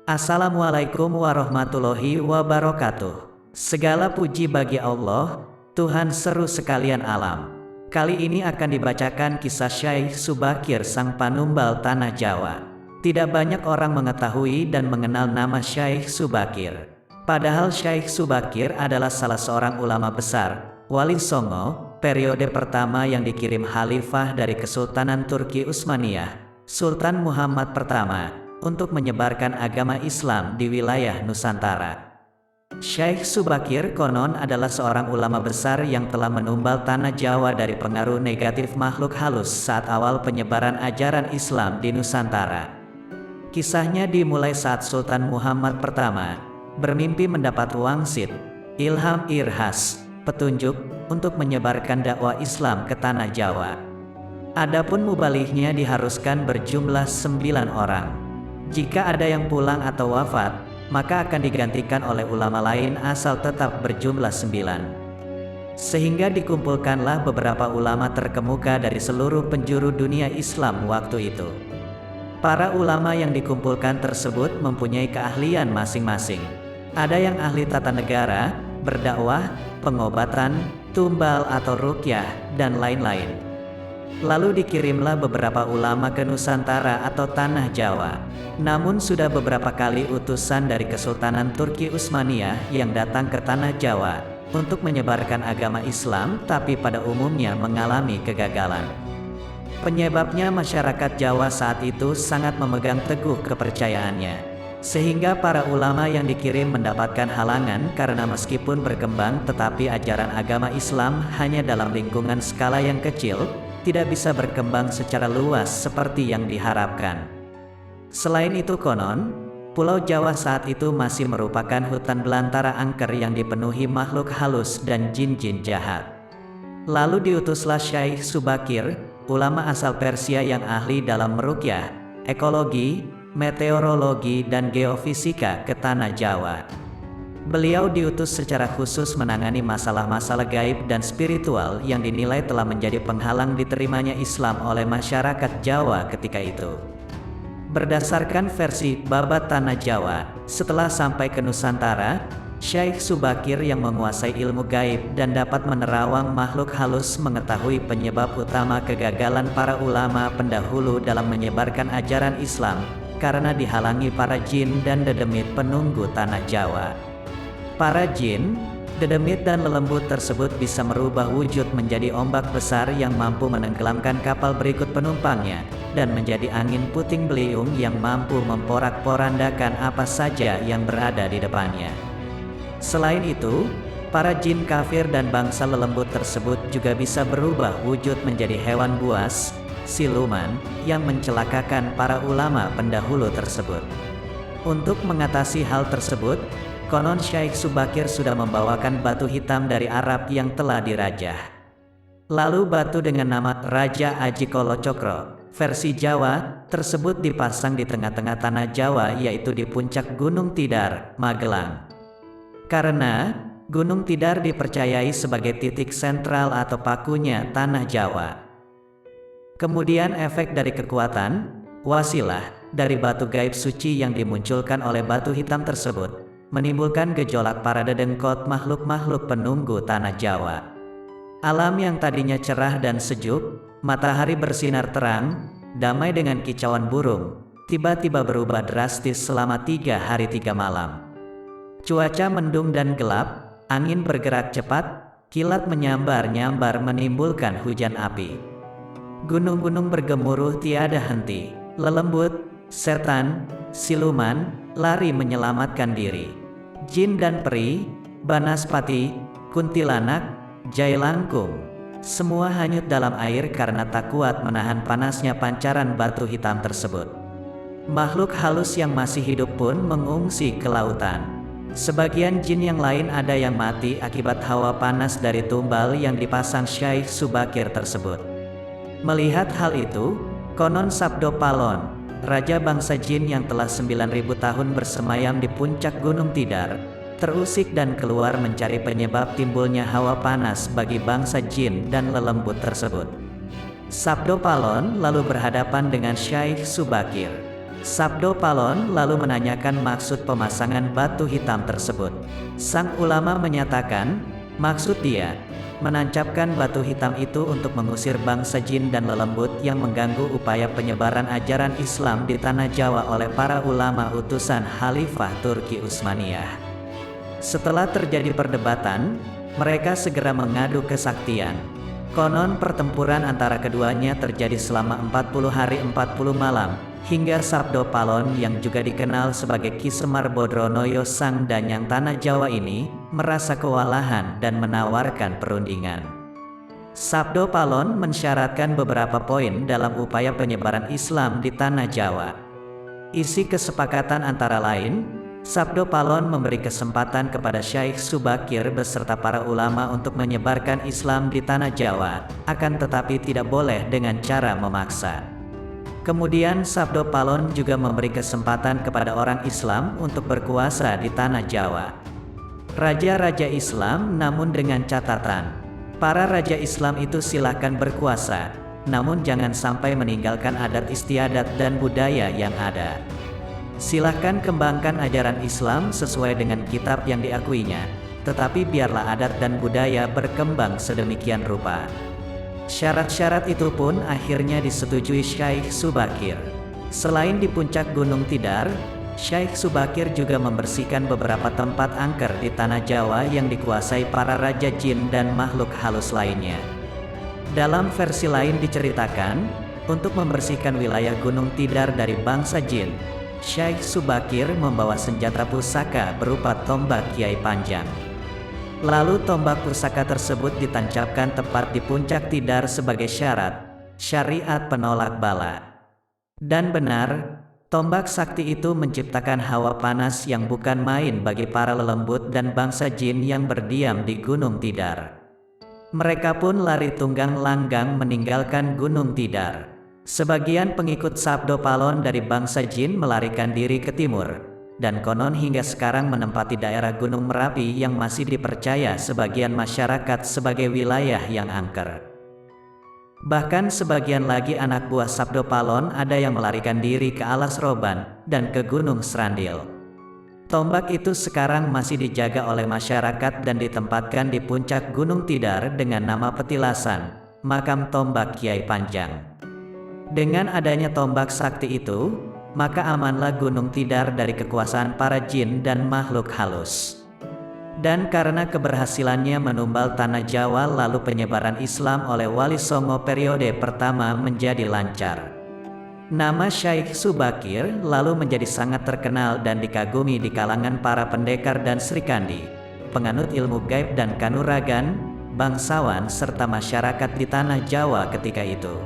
Assalamualaikum warahmatullahi wabarakatuh. Segala puji bagi Allah, Tuhan seru sekalian alam. Kali ini akan dibacakan kisah Syekh Subakir sang panumbal tanah Jawa. Tidak banyak orang mengetahui dan mengenal nama Syekh Subakir. Padahal Syekh Subakir adalah salah seorang ulama besar, Wali Songo, periode pertama yang dikirim Khalifah dari Kesultanan Turki Utsmaniyah, Sultan Muhammad pertama, untuk menyebarkan agama Islam di wilayah Nusantara. Syekh Subakir konon adalah seorang ulama besar yang telah menumbal tanah Jawa dari pengaruh negatif makhluk halus saat awal penyebaran ajaran Islam di Nusantara. Kisahnya dimulai saat Sultan Muhammad pertama bermimpi mendapat wangsit, ilham irhas, petunjuk untuk menyebarkan dakwah Islam ke tanah Jawa. Adapun mubalighnya diharuskan berjumlah 9 orang. Jika ada yang pulang atau wafat, maka akan digantikan oleh ulama lain asal tetap berjumlah 9. Sehingga dikumpulkanlah beberapa ulama terkemuka dari seluruh penjuru dunia Islam waktu itu. Para ulama yang dikumpulkan tersebut mempunyai keahlian masing-masing. Ada yang ahli tata negara, berdakwah, pengobatan, tumbal atau ruqyah, dan lain-lain. Lalu dikirimlah beberapa ulama ke Nusantara atau tanah Jawa. Namun sudah beberapa kali utusan dari Kesultanan Turki Utsmaniyah yang datang ke tanah Jawa untuk menyebarkan agama Islam, tapi pada umumnya mengalami kegagalan. Penyebabnya masyarakat Jawa saat itu sangat memegang teguh kepercayaannya, sehingga para ulama yang dikirim mendapatkan halangan karena meskipun berkembang tetapi ajaran agama Islam hanya dalam lingkungan skala yang kecil, tidak bisa berkembang secara luas seperti yang diharapkan. Selain itu konon, Pulau Jawa saat itu masih merupakan hutan belantara angker yang dipenuhi makhluk halus dan jin-jin jahat. Lalu diutuslah Syekh Subakir, ulama asal Persia yang ahli dalam meruqyah, ekologi, meteorologi dan geofisika ke tanah Jawa. Beliau diutus secara khusus menangani masalah-masalah gaib dan spiritual yang dinilai telah menjadi penghalang diterimanya Islam oleh masyarakat Jawa ketika itu. Berdasarkan versi Babat Tanah Jawa, setelah sampai ke Nusantara, Syekh Subakir yang menguasai ilmu gaib dan dapat menerawang makhluk halus mengetahui penyebab utama kegagalan para ulama pendahulu dalam menyebarkan ajaran Islam, karena dihalangi para jin dan dedemit penunggu tanah Jawa. Para jin, dedemit dan lelembut tersebut bisa merubah wujud menjadi ombak besar yang mampu menenggelamkan kapal berikut penumpangnya, dan menjadi angin puting beliung yang mampu memporak-porandakan apa saja yang berada di depannya. Selain itu, para jin kafir dan bangsa lelembut tersebut juga bisa berubah wujud menjadi hewan buas, siluman, yang mencelakakan para ulama pendahulu tersebut. Untuk mengatasi hal tersebut, konon Syekh Subakir sudah membawakan batu hitam dari Arab yang telah dirajah. Lalu batu dengan nama Raja Aji Kolocokro, versi Jawa, tersebut dipasang di tengah-tengah tanah Jawa, yaitu di puncak Gunung Tidar, Magelang. Karena Gunung Tidar dipercayai sebagai titik sentral atau pakunya tanah Jawa. Kemudian efek dari kekuatan, wasilah, dari batu gaib suci yang dimunculkan oleh batu hitam tersebut, menimbulkan gejolak para dedengkot makhluk-makhluk penunggu tanah Jawa. Alam yang tadinya cerah dan sejuk, matahari bersinar terang, damai dengan kicauan burung, tiba-tiba berubah drastis selama 3 hari 3 malam. Cuaca mendung dan gelap, angin bergerak cepat, kilat menyambar-nyambar menimbulkan hujan api. Gunung-gunung bergemuruh tiada henti, lelembut, setan, siluman, lari menyelamatkan diri. Jin dan peri, banaspati, kuntilanak, jailangkung, semua hanyut dalam air karena tak kuat menahan panasnya pancaran batu hitam tersebut. Makhluk halus yang masih hidup pun mengungsi ke lautan. Sebagian jin yang lain ada yang mati akibat hawa panas dari tumbal yang dipasang Syekh Subakir tersebut. Melihat hal itu, konon Sabdo Palon, raja bangsa jin yang telah 9.000 tahun bersemayam di puncak Gunung Tidar, terusik dan keluar mencari penyebab timbulnya hawa panas bagi bangsa jin dan lelembut tersebut. Sabdo Palon lalu berhadapan dengan Syekh Subakir. Sabdo Palon lalu menanyakan maksud pemasangan batu hitam tersebut. Sang ulama menyatakan, maksud dia menancapkan batu hitam itu untuk mengusir bangsa jin dan lelembut yang mengganggu upaya penyebaran ajaran Islam di tanah Jawa oleh para ulama utusan Khalifah Turki Utsmaniyah. Setelah terjadi perdebatan, mereka segera mengadu kesaktian. Konon pertempuran antara keduanya terjadi selama 40 hari 40 malam, hingga Sabdo Palon yang juga dikenal sebagai Ki Semar Bodronoyo Sang Danyang Tanah Jawa ini, merasa kewalahan dan menawarkan perundingan. Sabdo Palon mensyaratkan beberapa poin dalam upaya penyebaran Islam di Tanah Jawa. Isi kesepakatan antara lain, Sabdo Palon memberi kesempatan kepada Syekh Subakir beserta para ulama untuk menyebarkan Islam di Tanah Jawa, akan tetapi tidak boleh dengan cara memaksa. Kemudian Sabdo Palon juga memberi kesempatan kepada orang Islam untuk berkuasa di Tanah Jawa. Raja-raja Islam, namun dengan catatan, para raja Islam itu silakan berkuasa, namun jangan sampai meninggalkan adat istiadat dan budaya yang ada. Silahkan kembangkan ajaran Islam sesuai dengan kitab yang diakuinya, tetapi biarlah adat dan budaya berkembang sedemikian rupa. Syarat-syarat itu pun akhirnya disetujui Syekh Subakir. Selain di puncak Gunung Tidar, Syekh Subakir juga membersihkan beberapa tempat angker di Tanah Jawa yang dikuasai para raja jin dan makhluk halus lainnya. Dalam versi lain diceritakan, untuk membersihkan wilayah Gunung Tidar dari bangsa jin, Syekh Subakir membawa senjata pusaka berupa tombak Kiai Panjang. Lalu tombak pusaka tersebut ditancapkan tepat di puncak Tidar sebagai syarat syariat penolak bala. Dan benar, tombak sakti itu menciptakan hawa panas yang bukan main bagi para lelembut dan bangsa jin yang berdiam di Gunung Tidar. Mereka pun lari tunggang langgang meninggalkan Gunung Tidar. Sebagian pengikut Sabdo Palon dari bangsa jin melarikan diri ke timur, dan konon hingga sekarang menempati daerah Gunung Merapi yang masih dipercaya sebagian masyarakat sebagai wilayah yang angker. Bahkan sebagian lagi anak buah Sabdo Palon ada yang melarikan diri ke Alas Roban dan ke Gunung Srandil. Tombak itu sekarang masih dijaga oleh masyarakat dan ditempatkan di puncak Gunung Tidar dengan nama petilasan, makam tombak Kiai Panjang. Dengan adanya tombak sakti itu, maka amanlah Gunung Tidar dari kekuasaan para jin dan makhluk halus. Dan karena keberhasilannya menumbal Tanah Jawa lalu penyebaran Islam oleh Wali Songo periode pertama menjadi lancar. Nama Syekh Subakir lalu menjadi sangat terkenal dan dikagumi di kalangan para pendekar dan Srikandi, penganut ilmu gaib dan kanuragan, bangsawan serta masyarakat di Tanah Jawa ketika itu.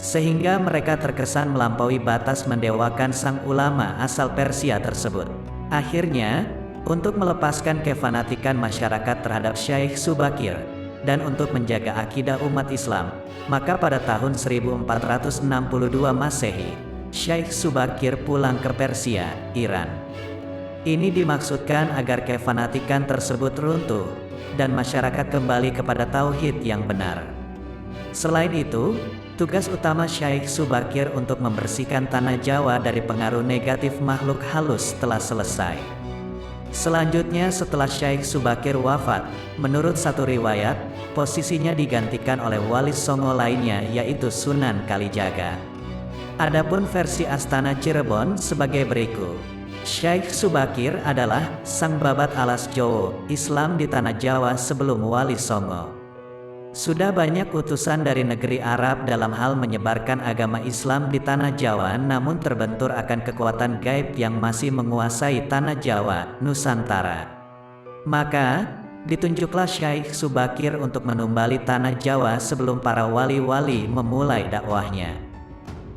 Sehingga mereka terkesan melampaui batas mendewakan sang ulama asal Persia tersebut. Akhirnya, untuk melepaskan kefanatikan masyarakat terhadap Syekh Subakir, dan untuk menjaga akidah umat Islam, maka pada tahun 1462 Masehi, Syekh Subakir pulang ke Persia, Iran. Ini dimaksudkan agar kefanatikan tersebut runtuh, dan masyarakat kembali kepada tauhid yang benar. Selain itu, tugas utama Syekh Subakir untuk membersihkan Tanah Jawa dari pengaruh negatif makhluk halus telah selesai. Selanjutnya setelah Syekh Subakir wafat, menurut satu riwayat, posisinya digantikan oleh wali songo lainnya yaitu Sunan Kalijaga. Adapun versi Astana Cirebon sebagai berikut. Syekh Subakir adalah sang babat alas Jowo, Islam di Tanah Jawa sebelum Wali Songo. Sudah banyak utusan dari negeri Arab dalam hal menyebarkan agama Islam di Tanah Jawa, namun terbentur akan kekuatan gaib yang masih menguasai Tanah Jawa, Nusantara. Maka, ditunjuklah Syekh Subakir untuk menumbali Tanah Jawa sebelum para wali-wali memulai dakwahnya.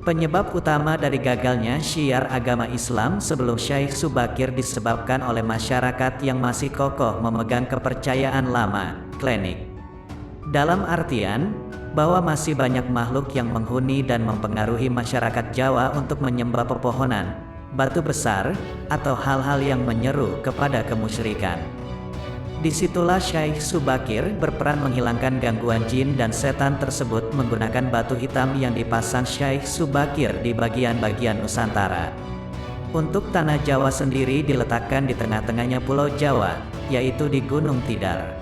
Penyebab utama dari gagalnya syiar agama Islam sebelum Syekh Subakir disebabkan oleh masyarakat yang masih kokoh memegang kepercayaan lama, klinik. Dalam artian, bahwa masih banyak makhluk yang menghuni dan mempengaruhi masyarakat Jawa untuk menyembah pepohonan, batu besar, atau hal-hal yang menyeru kepada kemusyrikan. Disitulah Syekh Subakir berperan menghilangkan gangguan jin dan setan tersebut menggunakan batu hitam yang dipasang Syekh Subakir di bagian-bagian Nusantara. Untuk tanah Jawa sendiri diletakkan di tengah-tengahnya Pulau Jawa, yaitu di Gunung Tidar.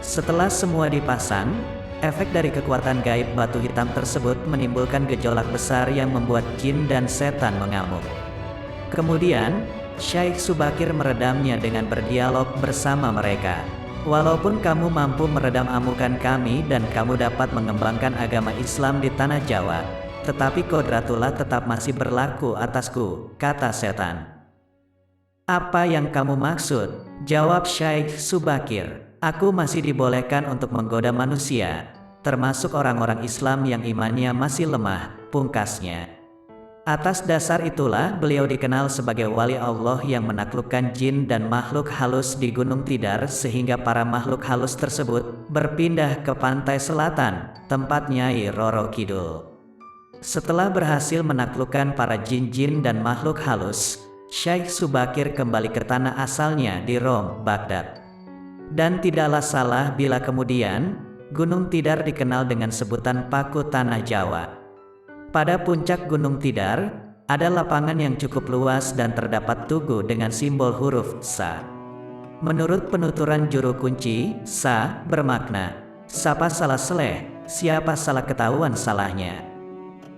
Setelah semua dipasang, efek dari kekuatan gaib batu hitam tersebut menimbulkan gejolak besar yang membuat jin dan setan mengamuk. Kemudian, Syekh Subakir meredamnya dengan berdialog bersama mereka. Walaupun kamu mampu meredam amukan kami dan kamu dapat mengembangkan agama Islam di tanah Jawa, tetapi kodratullah tetap masih berlaku atasku, kata setan. Apa yang kamu maksud? Jawab Syekh Subakir. Aku masih dibolehkan untuk menggoda manusia, termasuk orang-orang Islam yang imannya masih lemah, pungkasnya. Atas dasar itulah beliau dikenal sebagai wali Allah yang menaklukkan jin dan makhluk halus di Gunung Tidar sehingga para makhluk halus tersebut berpindah ke pantai selatan, tempat Nyai Roro Kidul. Setelah berhasil menaklukkan para jin-jin dan makhluk halus, Syekh Subakir kembali ke tanah asalnya di Rom, Baghdad. Dan tidaklah salah bila kemudian, Gunung Tidar dikenal dengan sebutan Paku Tanah Jawa. Pada puncak Gunung Tidar, ada lapangan yang cukup luas dan terdapat tugu dengan simbol huruf Sa. Menurut penuturan juru kunci, Sa bermakna, siapa salah seleh, siapa salah ketahuan salahnya.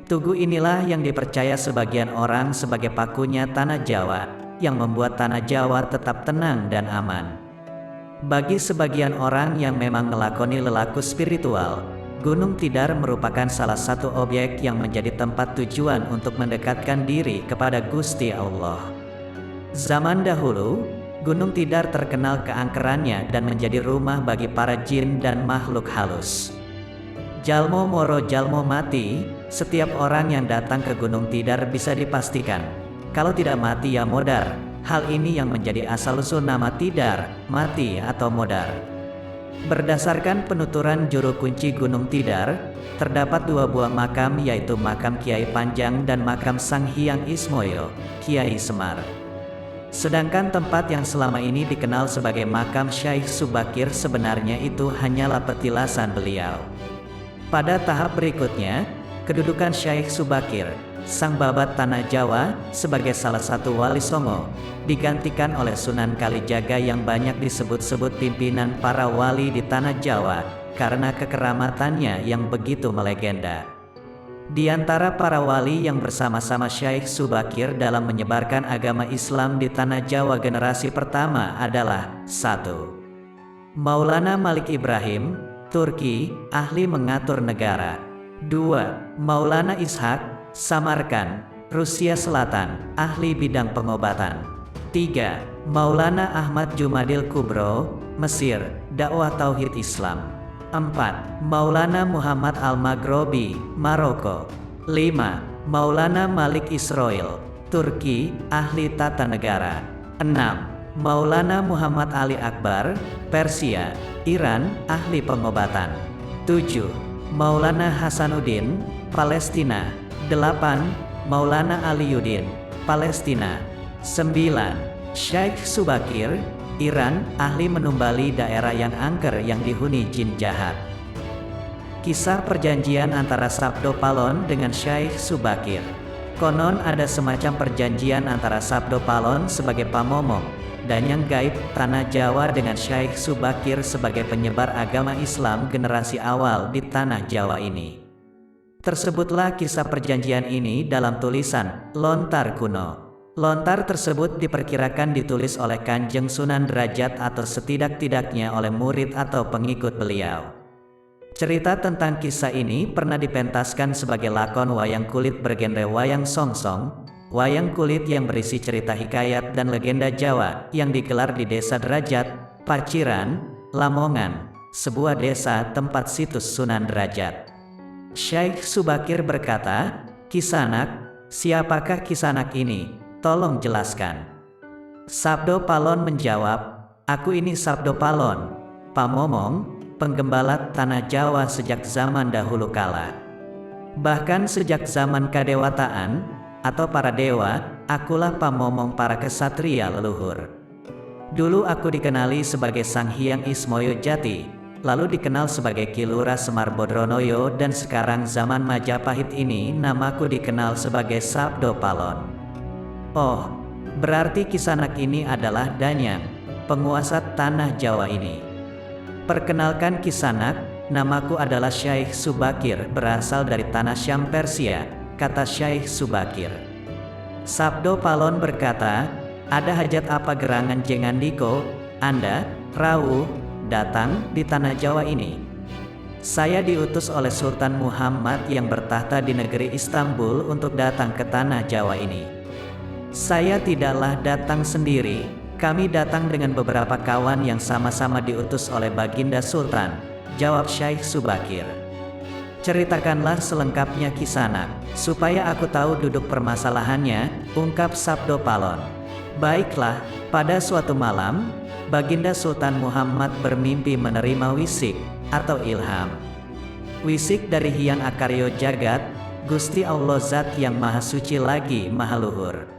Tugu inilah yang dipercaya sebagian orang sebagai pakunya tanah Jawa, yang membuat tanah Jawa tetap tenang dan aman. Bagi sebagian orang yang memang melakoni lelaku spiritual, Gunung Tidar merupakan salah satu objek yang menjadi tempat tujuan untuk mendekatkan diri kepada Gusti Allah. Zaman dahulu, Gunung Tidar terkenal keangkerannya dan menjadi rumah bagi para jin dan makhluk halus. Jalmo moro jalmo mati, setiap orang yang datang ke Gunung Tidar bisa dipastikan, kalau tidak mati ya modar. Hal ini yang menjadi asal-usul nama Tidar, mati atau modar. Berdasarkan penuturan juru kunci Gunung Tidar, terdapat dua buah makam yaitu makam Kiai Panjang dan makam Sang Hyang Ismoyo, Kiai Semar. Sedangkan tempat yang selama ini dikenal sebagai makam Syekh Subakir sebenarnya itu hanyalah petilasan beliau. Pada tahap berikutnya, kedudukan Syekh Subakir, sang babat tanah Jawa, sebagai salah satu wali songo, digantikan oleh Sunan Kalijaga yang banyak disebut-sebut pimpinan para wali di tanah Jawa, karena kekeramatannya yang begitu melegenda. Di antara para wali yang bersama-sama Syekh Subakir dalam menyebarkan agama Islam di tanah Jawa generasi pertama adalah 1. Maulana Malik Ibrahim, Turki, ahli mengatur negara. 2. Maulana Ishak, Samarkand, Rusia Selatan, ahli bidang pengobatan. 3. Maulana Ahmad Jumadil Kubro, Mesir, dakwah tauhid Islam. 4. Maulana Muhammad Al-Maghrobi, Maroko. 5. Maulana Malik Israel, Turki, ahli tata negara. 6. Maulana Muhammad Ali Akbar, Persia, Iran, ahli pengobatan. 7. Maulana Hasanuddin, Palestina. 8. Maulana Aliuddin, Palestina. 9. Syekh Subakir, Iran, ahli menumbali daerah yang angker yang dihuni jin jahat. Kisah perjanjian antara Sabdo Palon dengan Syekh Subakir. Konon ada semacam perjanjian antara Sabdo Palon sebagai pamomong, dan yang gaib tanah Jawa dengan Syekh Subakir sebagai penyebar agama Islam generasi awal di tanah Jawa ini. Tersebutlah kisah perjanjian ini dalam tulisan Lontar Kuno. Lontar tersebut diperkirakan ditulis oleh Kanjeng Sunan Derajat atau setidak-tidaknya oleh murid atau pengikut beliau. Cerita tentang kisah ini pernah dipentaskan sebagai lakon wayang kulit bergenre wayang songsong, wayang kulit yang berisi cerita hikayat dan legenda Jawa yang digelar di Desa Derajat, Paciran, Lamongan, sebuah desa tempat situs Sunan Derajat. Syekh Subakir berkata, "Kisanak, siapakah Kisanak ini? Tolong jelaskan." Sabdo Palon menjawab, "Aku ini Sabdo Palon, pamomong, penggembala tanah Jawa sejak zaman dahulu kala. Bahkan sejak zaman kadewataan, atau para dewa, akulah pamomong para kesatria leluhur. Dulu aku dikenali sebagai Sang Hyang Ismoyo Jati, lalu dikenal sebagai Ki Lurah Semar Bodronoyo, dan sekarang zaman Majapahit ini namaku dikenal sebagai Sabdo Palon. Oh, berarti Kisanak ini adalah Danyang, penguasa tanah Jawa ini. Perkenalkan Kisanak, namaku adalah Syekh Subakir, berasal dari tanah Syam Persia, kata Syekh Subakir. Sabdo Palon berkata, ada hajat apa gerangan jengandiko, Anda, Rawu, datang di tanah Jawa ini? Saya diutus oleh Sultan Muhammad yang bertahta di negeri Istanbul untuk datang ke tanah Jawa ini. Saya tidaklah datang sendiri, kami datang dengan beberapa kawan yang sama-sama diutus oleh Baginda Sultan, jawab Syekh Subakir. Ceritakanlah selengkapnya Kisanak, supaya aku tahu duduk permasalahannya, ungkap Sabdo Palon. Baiklah, pada suatu malam, Baginda Sultan Muhammad bermimpi menerima wisik, atau ilham. Wisik dari Hyang Akaryo Jagat, Gusti Allah Zat yang Maha Suci lagi Maha Luhur.